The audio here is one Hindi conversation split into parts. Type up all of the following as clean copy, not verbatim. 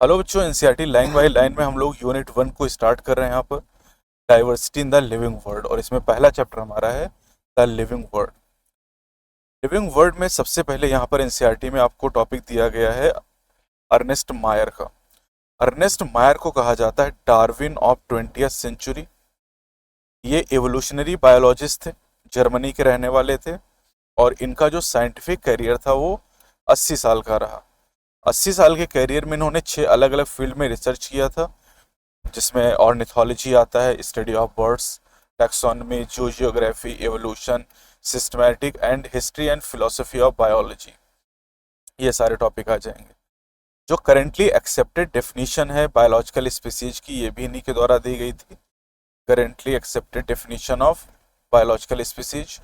हेलो बच्चों, एनसीईआरटी लाइन बाय लाइन में हम लोग यूनिट 1 को स्टार्ट कर रहे हैं यहाँ पर। Diversity in the living world, और इसमें पहला चैप्टर हमारा है the living world. Living world में सबसे पहले यहाँ पर एनसीईआरटी में आपको टॉपिक दिया गया है अर्नेस्ट मायर का। अर्नेस्ट मायर को कहा जाता है डार्विन ऑफ 20th सेंचुरी। ये एवोल्यूशनरी बायोलॉजिस्ट थे, जर्मनी के रहने वाले थे, और इनका जो साइंटिफिक करियर था वो 80 साल का रहा। 80 साल के करियर में इन्होंने 6 अलग अलग फील्ड में रिसर्च किया था, जिसमें ऑर्निथोलॉजी आता है, study of birds, taxonomy, geography, evolution, systematic and history and philosophy of biology, ये सारे टॉपिक आ जाएंगे। जो करेंटली एक्सेप्टेड डेफिनेशन है बायोलॉजिकल स्पीसीज की, ये भी इन्हीं के द्वारा दी गई थी। Currently accepted definition of biological species.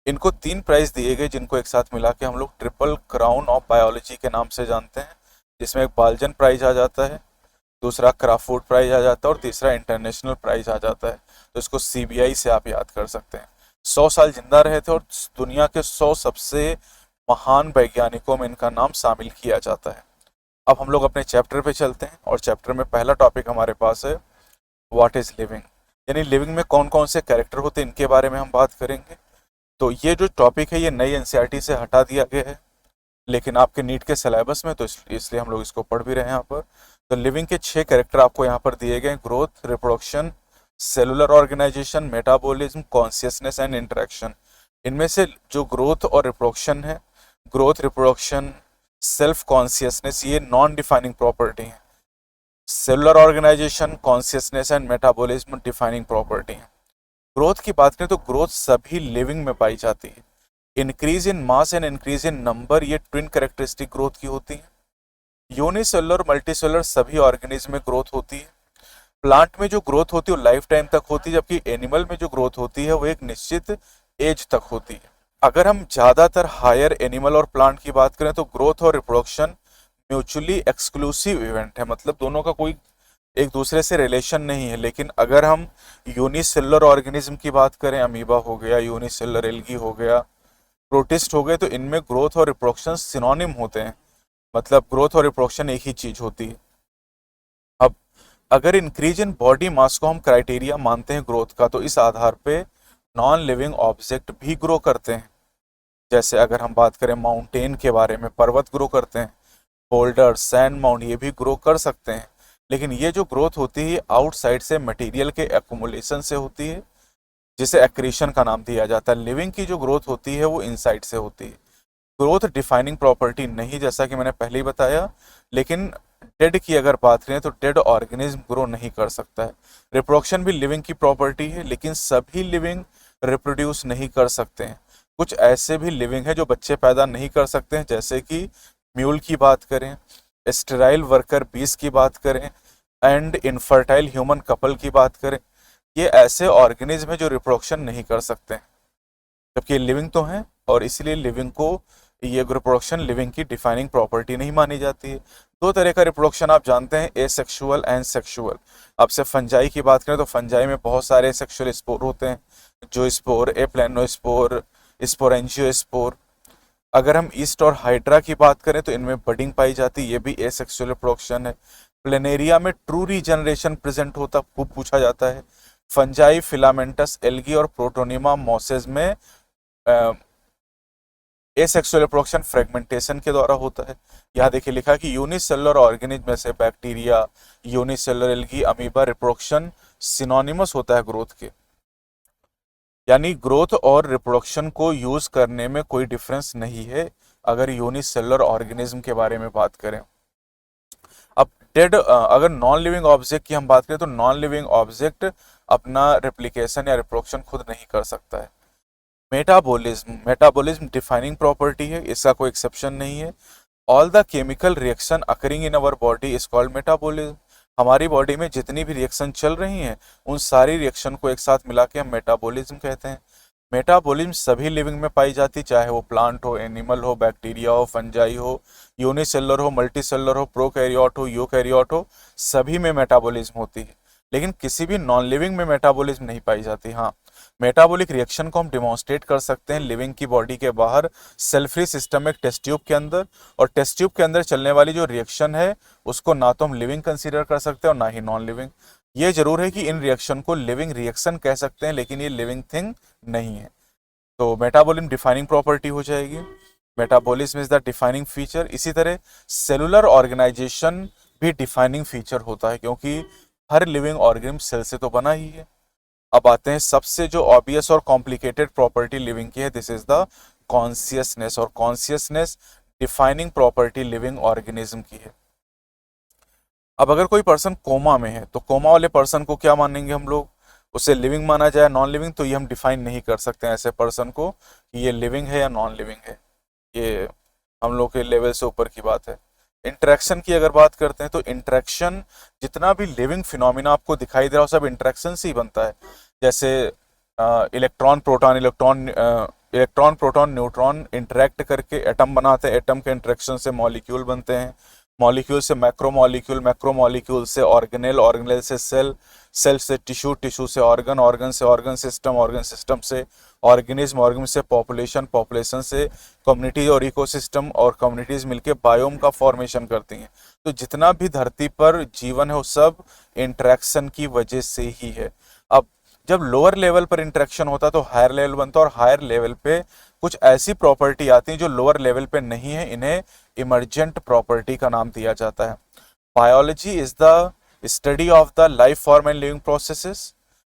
इनको 3 प्राइज दिए गए, जिनको एक साथ मिला के हम लोग ट्रिपल क्राउन ऑफ बायोलॉजी के नाम से जानते हैं, जिसमें एक बाल्जन प्राइज आ जाता है, दूसरा क्राफोर्ड प्राइज आ जाता है, और तीसरा इंटरनेशनल प्राइज आ जाता है। तो इसको सीबीआई से आप याद कर सकते हैं। 100 साल जिंदा रहे थे, और दुनिया के 100 सबसे महान वैज्ञानिकों में इनका नाम शामिल किया जाता है। अब हम लोग अपने चैप्टर पे चलते हैं, और चैप्टर में पहला टॉपिक हमारे पास है व्हाट इज लिविंग, यानी लिविंग में कौन कौन से कैरेक्टर होते हैं, इनके बारे में हम बात करेंगे। तो ये जो टॉपिक है ये नई एनसीईआरटी से हटा दिया गया है, लेकिन आपके नीट के सिलेबस में, तो इसलिए हम लोग इसको पढ़ भी रहे हैं यहाँ पर। तो लिविंग के 6 कैरेक्टर आपको यहाँ पर दिए गए: growth, reproduction, cellular organisation, metabolism, consciousness and interaction. इनमें से जो ग्रोथ और रिप्रोडक्शन है, ग्रोथ, रिप्रोडक्शन, सेल्फ कॉन्शियसनेस, ये नॉन डिफाइनिंग प्रॉपर्टी है। Cellular organisation, consciousness and metabolism defining property है। ग्रोथ की बात करें तो ग्रोथ सभी लिविंग में पाई जाती है। Increase in mass and increase in number, ये ट्विन कैरेक्टरिस्टिक ग्रोथ की होती है। यूनिसेलुलर, मल्टीसेलुलर सभी ऑर्गेनिज्म में ग्रोथ होती है। प्लांट में जो ग्रोथ होती है वो लाइफ टाइम तक होती है, जबकि एनिमल में जो ग्रोथ होती है वो एक निश्चित एज तक होती है। अगर हम ज्यादातर हायर एनिमल और प्लांट की बात करें तो ग्रोथ और रिप्रोडक्शन म्यूचुअली एक्सक्लूसिव इवेंट है, मतलब दोनों का कोई एक दूसरे से रिलेशन नहीं है। लेकिन अगर हम यूनिसेलुलर ऑर्गेनिज्म की बात करें, अमीबा हो गया, यूनिसेलुलर एल्गी हो गया, प्रोटिस्ट हो गए, तो इनमें ग्रोथ और रिप्रोडक्शन सिनोनिम होते हैं, मतलब ग्रोथ और रिप्रोडक्शन एक ही चीज होती है। अब अगर इंक्रीज इन बॉडी मास को हम क्राइटेरिया मानते हैं ग्रोथ का, तो इस आधार पे नॉन लिविंग ऑब्जेक्ट भी ग्रो करते हैं। जैसे अगर हम बात करें माउंटेन के बारे में, पर्वत ग्रो करते हैं, बोल्डर, सैंड माउंट, ये भी ग्रो कर सकते हैं। लेकिन ये जो ग्रोथ होती है आउटसाइड से मटेरियल के एक्युमुलेशन से होती है, जिसे एक्रीशन का नाम दिया जाता है। लिविंग की जो ग्रोथ होती है वो इनसाइड से होती है। ग्रोथ डिफाइनिंग प्रॉपर्टी नहीं, जैसा कि मैंने पहले ही बताया। लेकिन डेड की अगर बात करें तो डेड ऑर्गेनिज्म ग्रो नहीं कर सकता है। रिप्रोडक्शन भी लिविंग की प्रॉपर्टी है, लेकिन सभी लिविंग रिप्रोड्यूस नहीं कर सकते हैं। कुछ ऐसे भी लिविंग है जो बच्चे पैदा नहीं कर सकते हैं, जैसे कि म्यूल की बात करें, स्टेराइल वर्कर बीस की बात करें, एंड इनफर्टाइल ह्यूमन कपल की बात करें। ये ऐसे ऑर्गेनिज्म है जो रिप्रोडक्शन नहीं कर सकते हैं, जबकि ये लिविंग तो हैं, और इसलिए लिविंग को ये रिप्रोडक्शन लिविंग की डिफाइनिंग प्रॉपर्टी नहीं मानी जाती है। 2 तरह का रिप्रोडक्शन आप जानते हैं, एसेक्सुअल एंड सेक्सुअल। आपसे फंजाई की बात करें तो फंजाई में बहुत सारे सेक्सुअल स्पोर होते हैं, जो स्पोर, एप्लेनोस्पोर, स्पोरेंजियोस्पोर। अगर हम ईस्ट और हाइड्रा की बात करें तो इनमें बडिंग पाई जाती है, ये भी एसेक्सुअल रिप्रोडक्शन है। प्लेनेरिया में ट्रू रीजनरेशन प्रेजेंट होता, खूब पूछा जाता है। फंजाई, फिलामेंटस, एल्गी और प्रोटोनिमा मॉसेस में एसेक्सुअल रिप्रोडक्शन फ्रेगमेंटेशन के द्वारा होता है। यहाँ देखिए लिखा कि यूनिसेलुलर ऑर्गेनिज्म में से bacteria, unicellular algae, amoeba, reproduction synonymous होता है ग्रोथ के, यानी ग्रोथ और रिप्रोडक्शन को यूज करने में कोई डिफरेंस नहीं है अगर यूनिसेलुलर ऑर्गेनिज्म के बारे में बात करें। अब डेड, अगर नॉन लिविंग ऑब्जेक्ट की हम बात करें तो नॉन लिविंग ऑब्जेक्ट अपना रेप्लिकेशन या रिप्रोडक्शन खुद नहीं कर सकता है। मेटाबॉलिज्म, मेटाबॉलिज्म डिफाइनिंग प्रॉपर्टी है, इसका कोई एक्सेप्शन नहीं है। All the chemical reaction occurring in our body is called metabolism. हमारी बॉडी में जितनी भी रिएक्शन चल रही हैं उन सारी रिएक्शन को एक साथ मिला के हम मेटाबॉलिज्म कहते हैं। मेटाबॉलिज्म सभी लिविंग में पाई जाती, चाहे वो प्लांट हो, एनिमल हो, बैक्टीरिया हो, फंजाई हो, यूनिसेलुलर हो, मल्टीसेलुलर हो, प्रोकैरियोट हो, यूकैरियोट हो, सभी में मेटाबॉलिज्म होती है। लेकिन किसी भी नॉन लिविंग में मेटाबॉलिज्म नहीं पाई जाती। हाँ, मेटाबॉलिक रिएक्शन को हम डिमॉन्स्ट्रेट कर सकते हैं लिविंग की बॉडी के बाहर सेल फ्री सिस्टम एक टेस्ट ट्यूब के अंदर, और टेस्ट ट्यूब के अंदर चलने वाली जो रिएक्शन है उसको ना तो हम लिविंग कंसीडर कर सकते हैं और ना ही नॉन लिविंग। ये जरूर है कि इन रिएक्शन को लिविंग रिएक्शन कह सकते हैं, लेकिन ये लिविंग थिंग नहीं है। तो मेटाबॉलिज्म डिफाइनिंग प्रॉपर्टी हो जाएगी, metabolism is the defining feature. इसी तरह सेलुलर ऑर्गेनाइजेशन भी डिफाइनिंग फीचर होता है, क्योंकि हर लिविंग ऑर्गेनिज्म सेल से तो बना ही है। अब आते हैं सबसे जो ऑब्वियस और कॉम्प्लिकेटेड प्रॉपर्टी लिविंग की है, दिस इज द कॉन्शियसनेस, और consciousness defining property living organism की है। अब अगर कोई पर्सन कोमा में है तो कोमा वाले पर्सन को क्या मानेंगे हम लोग, उसे लिविंग माना जाए नॉन लिविंग, तो ये हम डिफाइन नहीं कर सकते हैं ऐसे पर्सन को कि ये लिविंग है या नॉन लिविंग है, ये हम लोग के लेवल से ऊपर की बात है। इंटरेक्शन की अगर बात करते हैं तो इंटरेक्शन, जितना भी लिविंग फिनोमिना आपको दिखाई दे रहा हो सब इंटरेक्शन से ही बनता है। जैसे electron proton, electron proton neutron interact करके एटम बनाते हैं, एटम के इंटरेक्शन से मॉलिक्यूल बनते हैं, मॉलिक्यूल से मैक्रोमॉलिक्यूल, मैक्रोमॉलिक्यूल से ऑर्गेनेल, ऑर्गेनेल से सेल, सेल से टिश्यू, टिश्यू से ऑर्गन, ऑर्गन से ऑर्गन सिस्टम, ऑर्गन सिस्टम से ऑर्गेनिज्म, ऑर्गन से पॉपुलेशन, पॉपुलेशन से कम्युनिटी और इकोसिस्टम, और कम्युनिटीज मिलके बायोम का फॉर्मेशन करती हैं। तो जितना भी धरती पर जीवन है वो सब इंटरेक्शन की वजह से ही है। अब जब लोअर लेवल पर इंटरेक्शन होता है तो हायर लेवल बनता है, और हायर लेवल पे कुछ ऐसी प्रॉपर्टी आती है जो लोअर लेवल पे नहीं है, इन्हें इमर्जेंट प्रॉपर्टी का नाम दिया जाता है। Biology is the study of the life form and living processes,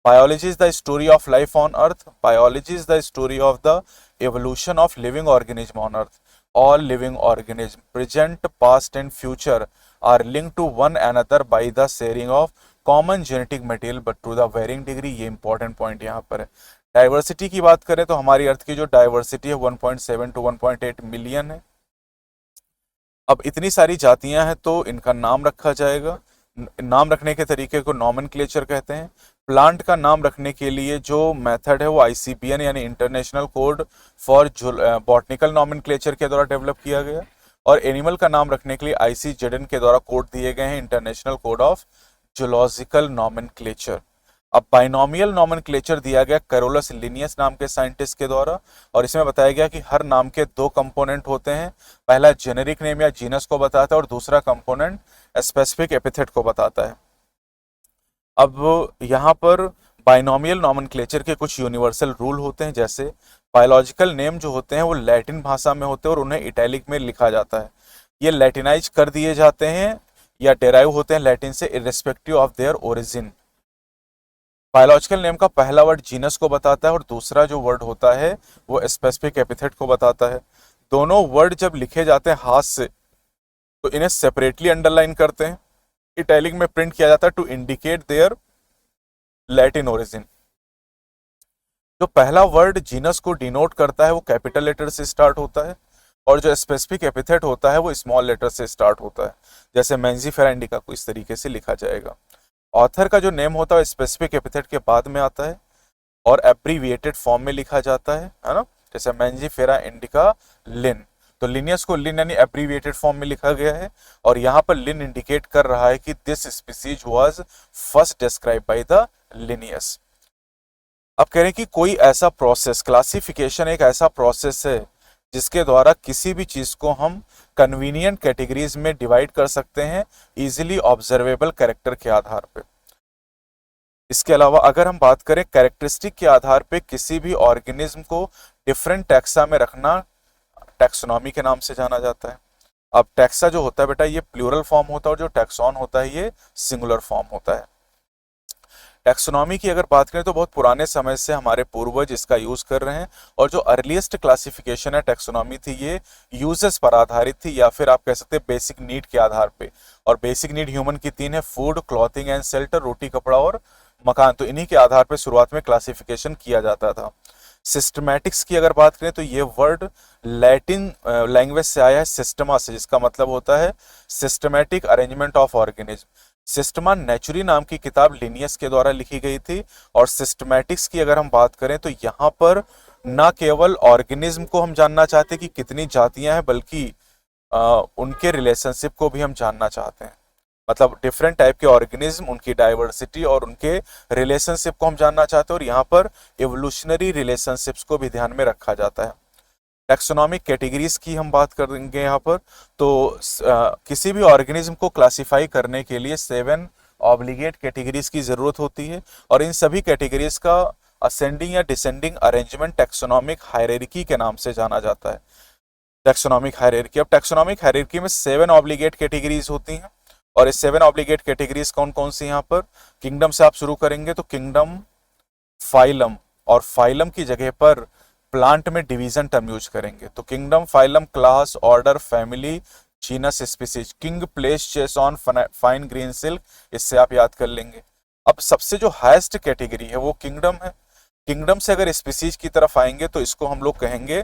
biology is the story of life on earth, biology is the story of the evolution of living organism on earth. All living organism present, past and future are linked to one another by the sharing of common genetic material but to the varying degree। ये important point यहाँ पर है। डाइवर्सिटी की बात करें तो हमारी अर्थ की जो डाइवर्सिटी है 1.7 to 1.8 मिलियन है। अब इतनी सारी जातियां हैं तो इनका नाम रखा जाएगा, नाम रखने के तरीके को नॉमेनक्लेचर कहते हैं। प्लांट का नाम रखने के लिए जो मेथड है वो आईसीपीएन यानी international code for botanical nomenclature के द्वारा डेवलप किया गया, और एनिमल का नाम रखने के लिए आईसीजेडएन के द्वारा कोड दिए गए हैं, international code of zoological nomenclature. अब बाइनोमियल नॉमेनक्लेचर दिया गया कैरोलस लिनियस नाम के साइंटिस्ट के द्वारा, और इसमें बताया गया कि हर नाम के दो कंपोनेंट होते हैं, पहला जेनेरिक नेम या जीनस को बताता है और दूसरा कंपोनेंट स्पेसिफिक एपिथेट को बताता है। अब यहाँ पर बाइनोमियल नॉमेनक्लेचर के कुछ यूनिवर्सल रूल होते हैं, जैसे बायोलॉजिकल नेम जो होते हैं वो लैटिन भाषा में होते हैं और उन्हें इटैलिक में लिखा जाता है। ये लैटिनाइज कर दिए जाते हैं या डेराइव होते हैं लैटिन से irrespective of their origin. Biological name का पहला वर्ड जीनस को बताता है और दूसरा जो वर्ड होता है वो स्पेसिफिक एपिथेट को बताता है। दोनों वर्ड जब लिखे जाते हैं हाथ से तो इन्हें सेपरेटली अंडरलाइन करते हैं, इटैलिक में प्रिंट किया जाता है to indicate their Latin origin. जो पहला वर्ड जीनस को डिनोट करता है वो कैपिटल लेटर से स्टार्ट होता है, और जो स्पेसिफिक एपिथेट होता है वो स्मॉल लेटर से स्टार्ट होता है, जैसे मेंजीफेरा इंडिका को इस तरीके से लिखा जाएगा। ऑथर का जो नेम होता है स्पेसिफिक एपिथेट के बाद में आता है और एब्रीविएटेड फॉर्म में लिखा जाता है ना, जैसे मेंजीफेरा इंडिका लिन, तो लिनियस को लिन यानी एब्रीविएटेड फॉर्म में लिखा गया है, और यहाँ पर लिन इंडिकेट कर रहा है कि this species was first describe by the Linnaeus. अब कह रहे हैं कि कोई ऐसा प्रोसेस, क्लासिफिकेशन एक ऐसा प्रोसेस है जिसके द्वारा किसी भी चीज को हम कन्वीनियंट कैटेगरीज में डिवाइड कर सकते हैं इजीली ऑब्जर्वेबल कैरेक्टर के आधार पे। इसके अलावा अगर हम बात करें कैरेक्टरिस्टिक के आधार पे किसी भी ऑर्गेनिज्म को डिफरेंट टैक्सा में रखना टैक्सोनॉमी के नाम से जाना जाता है। अब टैक्सा जो होता है बेटा ये प्लूरल फॉर्म होता है, और जो टैक्सॉन होता है ये सिंगुलर फॉर्म होता है। टैक्सोनॉमी की अगर बात करें तो बहुत पुराने समय से हमारे पूर्वज इसका यूज कर रहे हैं, और जो अर्लीस्ट क्लासिफिकेशन है टैक्सोनॉमी थी ये यूजेस पर आधारित थी, या फिर आप कह सकते हैं बेसिक नीड के आधार पे। और बेसिक नीड ह्यूमन की तीन है, फूड, क्लॉथिंग एंड शेल्टर, रोटी कपड़ा और मकान, तो इन्हीं के आधार पे शुरुआत में क्लासिफिकेशन किया जाता था। सिस्टमैटिक्स की अगर बात करें तो ये वर्ड लैटिन लैंग्वेज से आया है सिस्टमा से, जिसका मतलब होता है systematic arrangement of organism. Systema Naturae नाम की किताब लिनियस के द्वारा लिखी गई थी, और सिस्टमैटिक्स की अगर हम बात करें तो यहाँ पर न केवल ऑर्गेनिज्म को हम जानना चाहते कि कितनी जातियां हैं, बल्कि उनके रिलेशनशिप को भी हम जानना चाहते हैं। मतलब डिफरेंट टाइप के ऑर्गेनिज्म, उनकी डाइवर्सिटी और उनके रिलेशनशिप को हम जानना चाहते हैं, और यहाँ पर एवोल्यूशनरी रिलेशनशिप्स को भी ध्यान में रखा जाता है। टैक्सोनॉमिक कैटेगरीज की हम बात करेंगे यहाँ पर। तो किसी भी ऑर्गेनिज्म को क्लासिफाई करने के लिए 7 ऑब्लिगेट कैटेगरीज की जरूरत होती है, और इन सभी कैटेगरीज का असेंडिंग या डिसेंडिंग अरेंजमेंट टैक्सोनॉमिक हायरार्की के नाम से जाना जाता है। टैक्सोनॉमिक हायरार्की, अब टैक्सोनॉमिक हायरार्की में 7 ऑब्लिगेट कैटेगरीज होती हैं, और इस 7 ऑब्लिगेट कैटेगरीज कौन कौन सी यहाँ पर, किंगडम से आप शुरू करेंगे तो किंगडम, फाइलम, और फाइलम की जगह पर प्लांट में डिवीजन टर्म यूज करेंगे, तो kingdom, phylum, class, order, family, genus, species. King, place, chess on, fine green silk, इससे आप याद कर लेंगे। अब सबसे जो हाईएस्ट कैटेगरी है वो किंगडम है। किंगडम से अगर स्पीसीज की तरफ आएंगे तो इसको हम लोग कहेंगे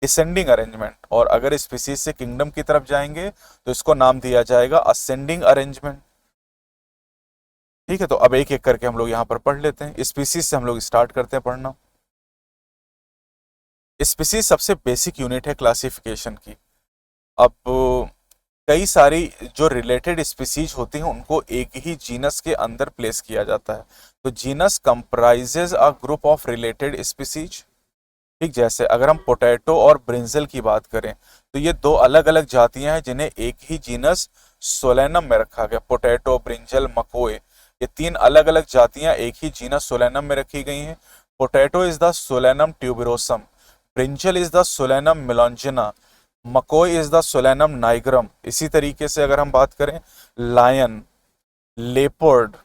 डिसेंडिंग अरेंजमेंट, और अगर स्पीसीज से किंगडम की तरफ जाएंगे तो इसको नाम दिया जाएगा असेंडिंग अरेंजमेंट। ठीक है, तो अब एक एक करके हम लोग यहाँ पर पढ़ लेते हैं। स्पीसीज से हम लोग स्टार्ट करते हैं पढ़ना। स्पीसीज सबसे बेसिक यूनिट है क्लासिफिकेशन की। अब कई सारी जो रिलेटेड स्पीसीज होती हैं उनको एक ही जीनस के अंदर प्लेस किया जाता है, तो genus comprises a group of related species. ठीक, जैसे अगर हम पोटैटो और ब्रिंजल की बात करें तो ये दो अलग अलग जातियां हैं जिन्हें एक ही जीनस सोलेनम में रखा गया। पोटैटो, ब्रिंजल, मकोए, ये 3 अलग अलग जातियां एक ही जीनस सोलेनम में रखी गई हैं। Potato is the Solanum tuberosum, brinjal is the Solanum melongena, makoi is the Solanum nigrum. इसी तरीके से अगर हम बात करें लायन, लेपर्ड,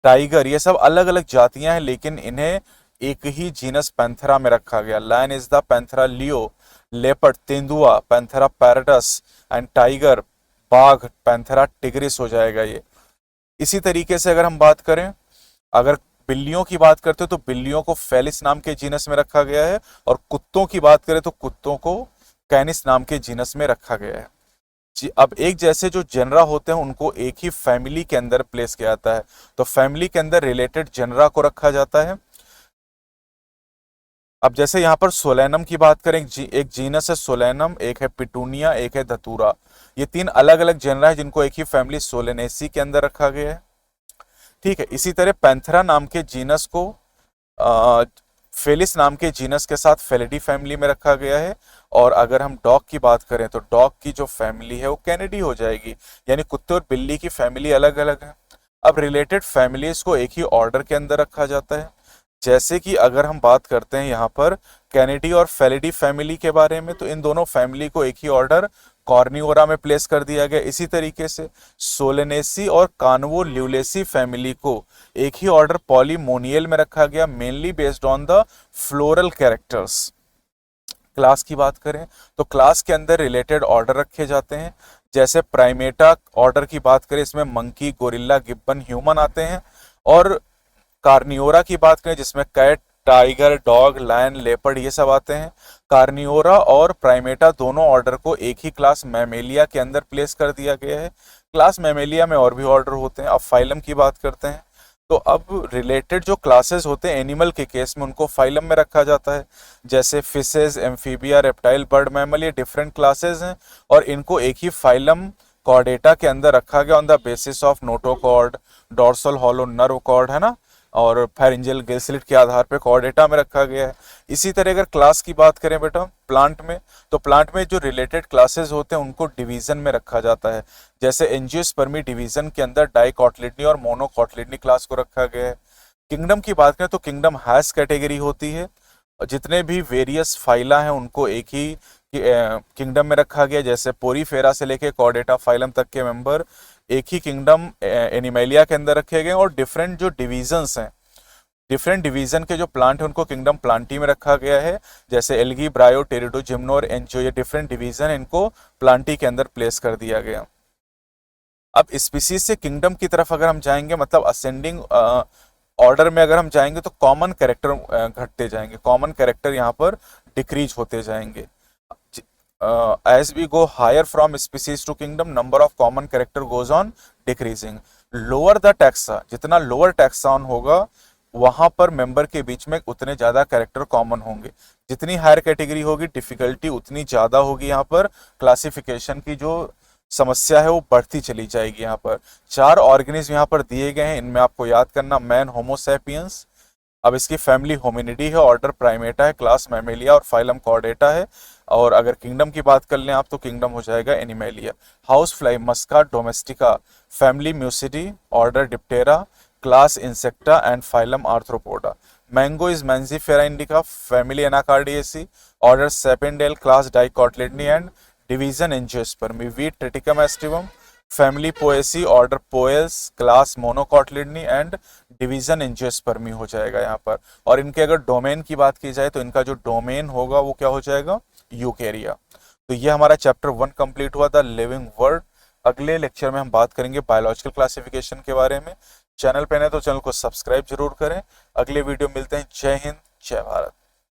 टाइगर, ये सब अलग अलग जातियां हैं लेकिन इन्हें एक ही जीनस पैंथेरा में रखा गया। Lion is the Panthera leo, leopard तेंदुआ पैंथेरा पैरडस, एंड टाइगर बाघ पैंथेरा टिग्रिस हो जाएगा ये। इसी तरीके से अगर हम बात करें, अगर बिल्लियों की बात करते हो तो बिल्लियों को फेलिस नाम के जीनस में रखा गया है, और कुत्तों की बात करें तो कुत्तों को कैनिस नाम के जीनस में रखा गया है। जी, अब एक जैसे जो जेनरा होते हैं उनको एक ही फैमिली के अंदर प्लेस किया जाता है, तो फैमिली के अंदर रिलेटेड जेनरा को रखा जाता है। अब जैसे यहाँ पर सोलेनम की बात करें, एक जीनस है सोलेनम, एक है पिटूनिया, एक है धतूरा। ये 3 अलग अलग जेनरा है जिनको एक ही फैमिली सोलेनेसी के अंदर रखा गया है। ठीक है, इसी तरह पैंथेरा नाम के जीनस को फेलिस नाम के जीनस के साथ फेलिडी फैमिली में रखा गया है। और अगर हम डॉग की बात करें तो डॉग की जो फैमिली है वो कैनिडी हो जाएगी, यानी कुत्ते और बिल्ली की फैमिली अलग अलग है। अब रिलेटेड फैमिलीज को एक ही ऑर्डर के अंदर रखा जाता है। जैसे कि अगर हम बात करते हैं यहाँ पर कैनिडी और फेलिडी फैमिली के बारे में, तो इन दोनों फैमिली को एक ही ऑर्डर कॉर्नियोरा में प्लेस कर दिया गया। इसी तरीके से सोलेनेसी और कान्वोल्यूलेसी फैमिली को एक ही ऑर्डर पॉलीमोनियल में रखा गया, mainly based on the floral characters. Class की बात करें तो क्लास के अंदर रिलेटेड ऑर्डर रखे जाते हैं। जैसे प्राइमेटा ऑर्डर की बात करें, इसमें मंकी, गोरिल्ला, गिब्बन, ह्यूमन आते हैं। और कार्नियोरा की बात करें जिसमें cat, tiger, dog, lion, leopard ये सब आते हैं। कार्नियोरा और प्राइमेटा दोनों ऑर्डर को एक ही क्लास मैमेलिया के अंदर प्लेस कर दिया गया है। क्लास मैमेलिया में और भी ऑर्डर होते हैं। अब फाइलम की बात करते हैं, तो अब रिलेटेड जो क्लासेस होते हैं एनिमल के केस में उनको फाइलम में रखा जाता है। जैसे fishes, amphibia, reptile, bird mammal, ये डिफरेंट क्लासेस हैं और इनको एक ही फाइलम कॉर्डेटा के अंदर रखा गया on the basis of notochord, dorsal hollow nerve cord, है ना, और फेरिंजियल गिलस्लिट के आधार पे कॉर्डेटा में रखा गया है। इसी तरह अगर क्लास की बात करें बेटा प्लांट में, तो प्लांट में जो रिलेटेड क्लासेस होते हैं उनको डिवीजन में रखा जाता है। जैसे एंजियोस्पर्मी डिवीजन के अंदर डाइकॉटिलिडनी और मोनोकॉटिलिडनी क्लास को रखा गया है। किंगडम की बात करें तो किंगडम हैश कैटेगरी होती है, जितने भी वेरियस फाइला हैं उनको एक ही किंगडम में रखा गया। जैसे पोरीफेरा से लेके कॉर्डेटा फाइलम तक के मेंबर एक ही किंगडम एनिमेलिया के अंदर रखे गए। और डिफरेंट जो डिवीजन्स हैं, डिफरेंट डिवीजन के जो प्लांट है उनको किंगडम प्लांटी में रखा गया है। जैसे एल्गी, ब्रायो, टेरिडो, जिम्नो और एंजियो, ये डिफरेंट डिवीजन है, इनको प्लांटी के अंदर प्लेस कर दिया गया। अब स्पीसीज से किंगडम की तरफ अगर हम जाएंगे, मतलब असेंडिंग ऑर्डर में अगर हम जाएंगे तो कॉमन कैरेक्टर घटते जाएंगे, कॉमन कैरेक्टर यहाँ पर डिक्रीज होते जाएंगे। as we go higher from species to kingdom, number of common character goes on decreasing. lower the taxa, जितना lower taxon होगा वहां पर मेंबर के बीच में उतने ज्यादा कैरेक्टर कॉमन होंगे। जितनी हायर कैटेगरी होगी डिफिकल्टी उतनी ज्यादा होगी यहाँ पर क्लासिफिकेशन की जो समस्या है वो बढ़ती चली जाएगी। यहाँ पर 4 ऑर्गेनिज्म यहाँ पर दिए गए हैं, इनमें आपको याद करना मैन होमो सैपियंस, अब इसकी फैमिली होमिनिडी है, ऑर्डर प्राइमेटा है, क्लास मैमेलिया और फाइलम कॉर्डेटा है। और अगर किंगडम की बात कर लें आप तो किंगडम हो जाएगा Animalia. House fly Musca domestica, family Muscidae, order Diptera, class Insecta and phylum Arthropoda. Mango is Mangifera indica, family Anacardiaceae, order Sapindales, class Dicotyledonae and division Angiospermae. Wheat Triticum aestivum, family Poaceae, order Poales, class Monocotyledonae and division Angiospermae हो जाएगा यहाँ पर। और इनके अगर डोमेन की बात की जाए तो इनका जो डोमेन होगा वो क्या हो जाएगा, यूकेरिया। तो ये हमारा चैप्टर 1 कंप्लीट हुआ था, लिविंग वर्ल्ड। अगले लेक्चर में हम बात करेंगे बायोलॉजिकल क्लासिफिकेशन के बारे में। चैनल पे नए तो चैनल को सब्सक्राइब जरूर करें। अगले वीडियो मिलते हैं। जय हिंद, जय भारत।